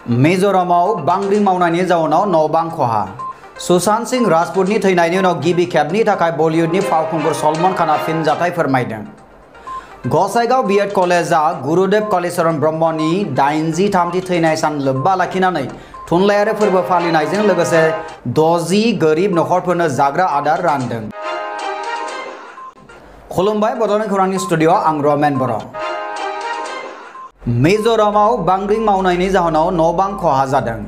मिजोरामाव बांग्रिं मावनायनि जाउनाव न'बां खहा। सुशांत सिंह राजपूतनि थैनायनि उनाव गिबि खेबनि थाखाय बलिउडनि फावखुंगुर सलमान खाना फिनजाथाय फोरमायदों। गसाइगाव बीएड कलेजआ गुरुदेव कालीचरण ब्रह्मनि 83थि थैनाय सान लोब्बा लाखिनानै थुनलाइयारि फोरबो फालिनायजों लोगोसे 60 गोरिब नखरफोरनो जाग्रा आदार रानदों। खुलुमबाय बड'लेण्ड खौरांनि स्टुडिअ आं रमेन बर'। मिजोरामाव बांग्रिं मावनायनि जाहोनाव न'बां खहा जादों।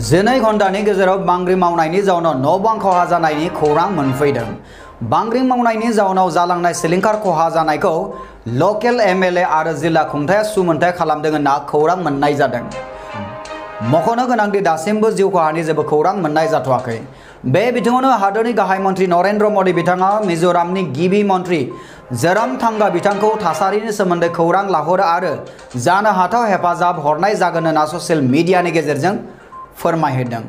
12 घन्टानि गेजेराव बांग्रिं मावनायनि जाउनाव न'बां खहा जानायनि खौरां मोनफैदों। बांग्रिं मावनायनि जाउनाव जालांनाय सिलिंखार खहा जानायखौ लकेल एमएलए आरो जिल्ला खुंथाया सुमोनथाइ खालामदों होनना खौरां मोननाय जादों। मख'नो गोनांदि दासिमबो जिउ खहानि जेबो खौरां मोननाय जाथ'वाखै। बे बिथिङावनो हादोरनि गाहाय मन्त्रि नरेन्द्र मदि बिथाङा मिजोरामनि गिबि मन्त्रि जोरामथांगा बिथांखौ थासारिनि सोमोन्दै खौरां लाहरो आरो जानो हाथाव हेफाजाब हरनाय जागोन होनना ससियेल मिडियानि गेजेरजों फोरमायहोदों।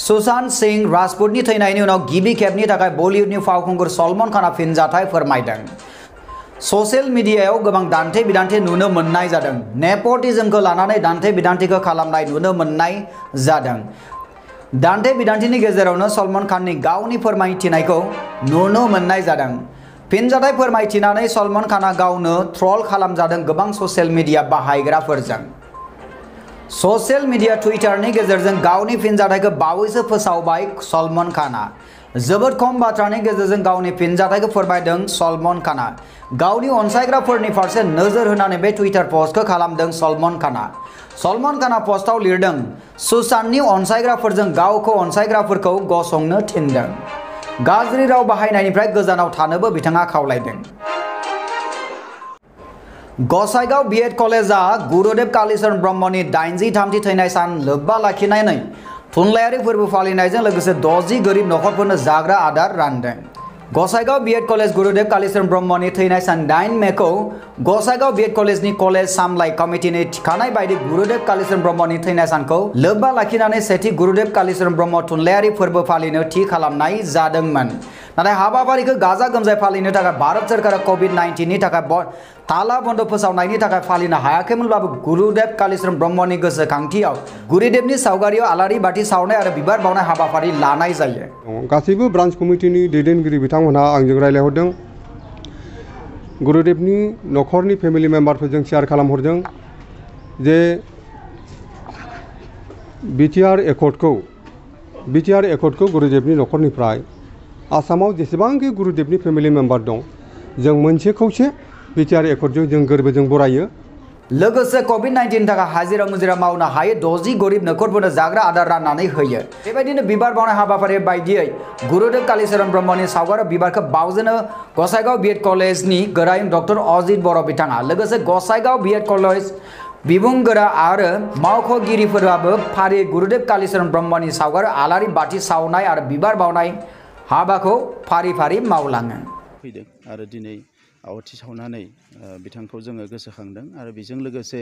सुशांत सिंह राजपूतनि थैनायनि उनाव गिबि खेबनि थाखाय बलिउडनि फावखुंगुर सलमान खाना फिनजाथाय फोरमायदों। ससियेल मिडियायाव गोबां दान्थे बिदान्थे नुनो मोननाय जादों। नेपटिज्मखौ लानानै दान्थे बिदान्थेखौ खालामनाय नुनो मोननाय जादों। दान्थे बिदान्थेनि गेजेरावनो सलमान खाननि गावनि फोरमायथिनायखौ नुनो मोननाय जादों। फिनजाथाय फोरमायथिनानै सलमान खाना गावनो ट्रल खालामजादों गोबां ससियेल मिडिया बाहायग्राफोरजों। ससियेल मिडिया टुइटारनि गेजेरजों गावनि फिनजाथायखौ बावैसो फोसावबाय सलमान खाना। जोबोद खम बाथ्रानि गेजेरजों गावनि फिनजाथायखौ फोरमायदों सलमान खाना। गावनि अनसायग्राफोरनि फारसे नोजोर होनानै बे टुइटार पस्टखौ खालामदों सलमान खाना। सलमान खाना पस्टआव लिरदों, सुशांतनि अनसायग्राफोरजों गावखौ अनसायग्राफोरखौ गसंनो थिनदों। गाज्रि राव बाहायनायनिफ्राय गोजानाव थानोबो बिथाङा खावलायदों। गसाइगाव बीएड कलेजआ गुरुदेव कालीचरण ब्रह्मनि 83थि थैनाय सान लोब्बा लाखिनानै थुनलाइयारि फोरबो फालिनायजों लोगोसे 60 गोरिब नखरफोरनो जाग्रा आदार रानदों। गसाइगाव बीएड कलेज गुरुदेव कालीचरण ब्रह्मनि थैनाय सान 8 मेखौ गसाइगाव बीएड कलेजनि कलेज सामलाय कमिटिनि थिखानाय बायदि गुरुदेव कालीचरण ब्रह्मनि थैनाय सानखौ लोब्बा लाखिनानै सेथि गुरुदेव कालीचरण ब्रह्म थुनलाइयारि फोरबो फालिनो थि खालामनाय जादोंमोन। नाथाय हाबाफारिखौ गाजा गोमजायै फालिनो थाखाय भारत सोरखारा कोविड-19नि थाखाय ताला बन्द फोसावनायनि थाखाय फालिनो हायाखैमोनब्लाबो गुरुदेव कालीचरण ब्रह्मनि गोसोखांथियाव गुरुदेवनि सावगारियाव आलारि बाथि सावनाय आरो बिबार बावनाय हाबाफारि लानाय जायो। गासैबो ब्रान्च कमिटिनि दैदेनगिरि बिथांमोनहा आंजों रायलायहरदों। गुरुदेवनि नखरनि फेमिलि मेम्बारफोरजों शेयार खालामहरदों जे बिटिआर एकर्डखौ गुरुदेवनि नखरनिफ्राय आसामाव जेसेबांखि गुरुदेवनि फेमिलि मेम्बार दं जों मोनसे खौसे बिटिआर एकर्डजों जों गोरबोजों बरायो। लोगोसे कोविड-19 थाखाय हाजिरा मुजिरा मावनो हायै 60 गरिब नखरफोरनो जाग्रा आदार राननानै होयो। बेबायदिनो बिबार बावनाय हाबाफारि बायदियै गुरुदेव कालीचरण ब्रह्मनि सावगारियाव बिबारखौ बावजेनो गसाइगाव बीएड कलेजनि गोरायुं डक्टर अजित बर' बिथाङा। लोगोसे गसाइगाव बीएड कलेज बिबुंगोरा आरो मावख'गिरिफोराबो फारियै गुरुदेव कालीचरण ब्रह्मनि सावगारियाव आलारि बाथि सावनाय आरो बिबार बावनाय हाबाखौ फारि फारि मावलाङो। फैदों आरो दिनै आवाथि सावनानै बिथांखौ जोङो गोसोखांदों आरो बेजों लोगोसे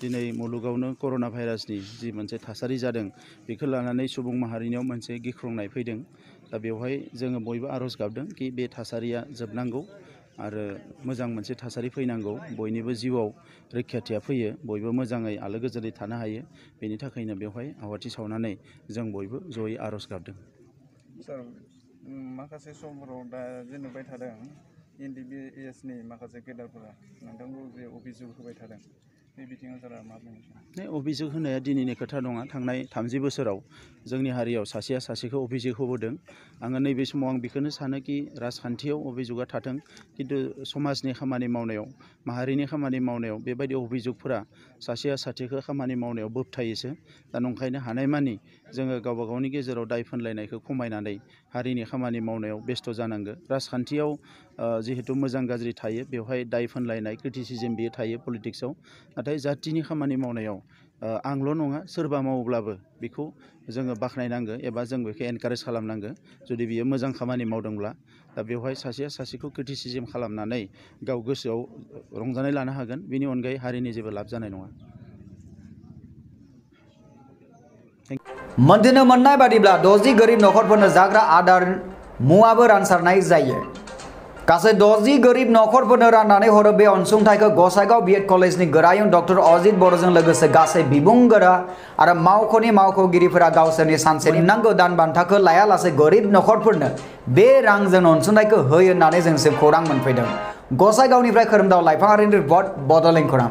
दिनै मुलुगावनो कर'ना भाइरासनि जि मोनसे थासारि जादों बेखौ लानानै सुबुं माहारिनियाव मोनसे गिख्रंनाय फैदों। दा बेवहाय जोङो बयबो आर'ज गाबदों कि बे थासारिया जोबनांगौ आरो मोजां मोनसे थासारि फैनांगौ, बयनिबो जिउआव रैखाथिया फैयो, बयबो मोजाङै आलो गोजोनै थानो हायो। बेनि थाखायनो बेवहाय आवाथि सावनानै जों बयबो जयै आर'ज गाबदों। सार, माखासे समफोराव दा जेनबाय थादों एनडिबिएसनि माखासे गेदारफोरा नोंथांखौ जे अभियोग होबाय थादों, बे बिथिङाव सारा मा बुंनो? अभियोग होनाया दिनैनि खोथा नङा। थांनाय 30 बोसोराव जोंनि हारियाव सासेया सासेखौ अभियोग होबोदों। आङो नैबे समाव आं बेखौनो सानो कि राजखान्थियाव अभियोगआ थाथों, खिन्थु समाजनि खामानि मावनायाव, माहारिनि खामानि मावनायाव बेबायदि अभियोगफोरा सासेया सासेखौ खामानि मावनायाव बोबथायोसो। दा नंखायनो हानायमानि जोङो गावबा गावनि गेजेराव दाय फोनलायनायखौ खमायनानै हारिनि खामानि मावनायाव बेस्थ' जानांगौ। राजखान्थियाव जिहेतु मोजां गाज्रि थायो, बेवहाय दाय फोनलायनाय क्रिटिसिजम बियो थायो पलिटिक्सआव। नाथाय जातिनि खामानि मावनायाव आंल' नङा सोरबा मावोब्लाबो बेखौ जोङो बाख्नायनांगो एबा जों बेखौ एनकारेज खालामनांगो जुदि बियो मोजां खामानि मावदोंब्ला। दा बेवहाय सासेया सासेखौ क्रिटिसिजम खालामनानै गाव गोसोआव रंजानाय लानो हागोन, बेनि अनगायै हारिनि जेबो लाब जानाय नङा। मोनथिनो मोननाय बादिब्ला 60 गोरिब नखरफोरनो जाग्रा आदार मुवाबो रानसारनाय जायो। गासै 60 गोरिब नखरफोरनो राननानै हरो बे अनसुंथाइखौ गसाइगाव बिएड कलेजनि गोरायुं डक्टर अजित बर'जों लोगोसे गासै बिबुंगोरा आरो मावख'नि मावख'गिरिफोरा गावसोरनि सानसेनि नांगौ दान बान्थाखौ लायालासे गोरिब नखरफोरनो बे रांजों अनसुंथाइखौ होयो होननानै जोंसिम खौरां मोनफैदों। गसाइगावनिफ्राय खोरोमदाव लाइफाङारिनि रिपर्ट बड'लेण्ड खौरां।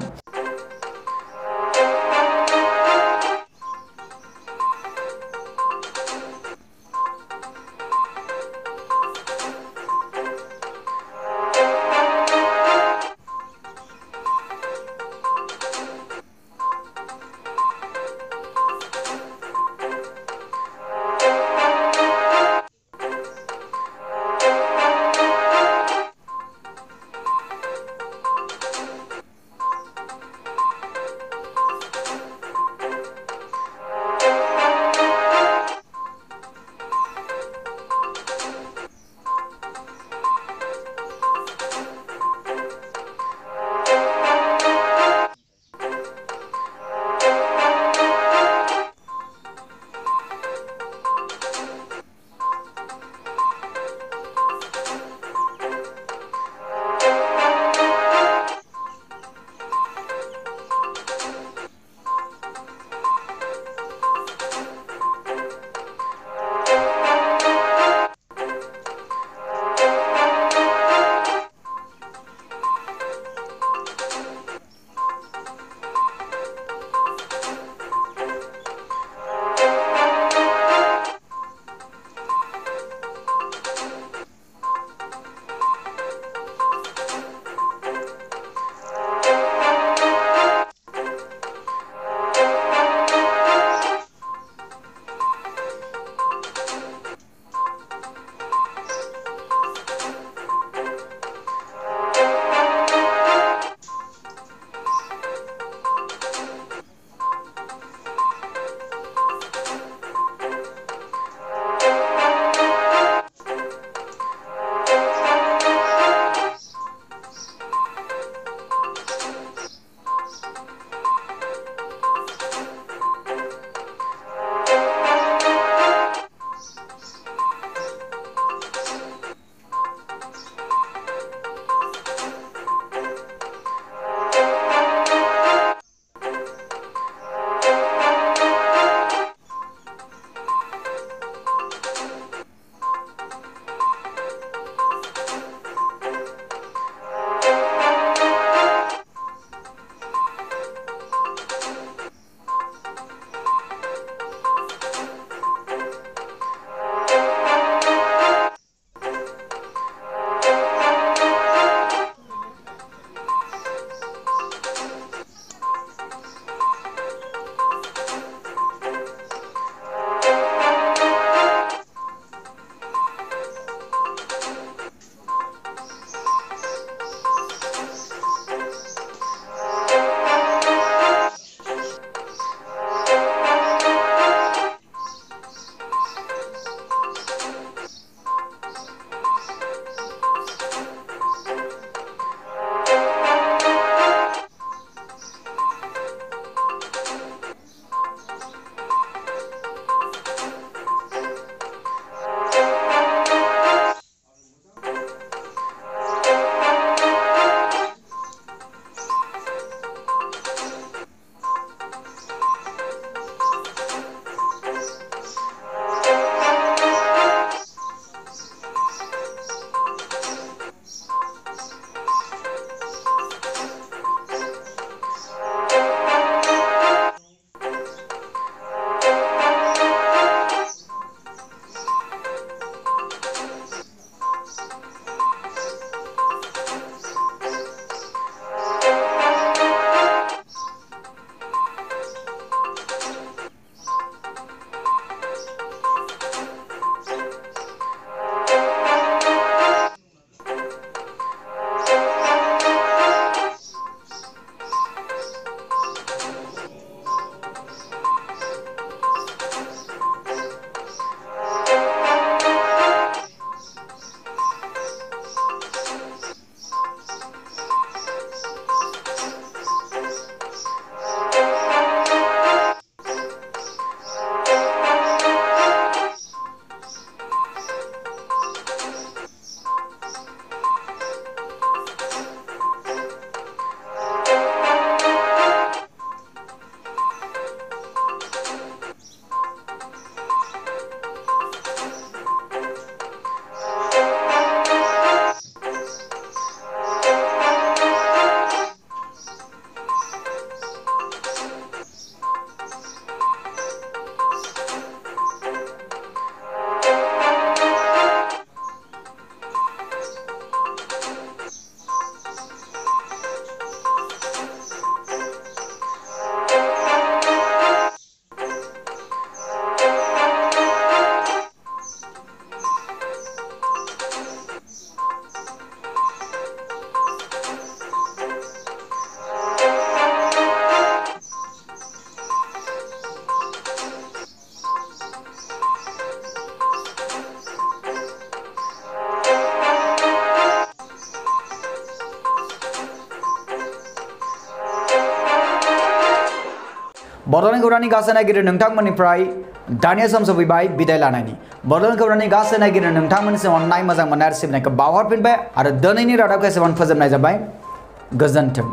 बड'लेण्ड खौरांनि गासै नायगिरि नोंथांमोननिफ्राय दानिया सम सफैबाय बिदाय लानायनि। बड'लेण्ड खौरांनि गासै नायगिरि नोंथांमोननिसिम अननाय मोजां मोननाय आरो सिबिनायखौ बावहरफिनबाय आरो दिनैनि रादाबखौ एसेबां फोजोबनाय जाबाय। गोजोन्थों।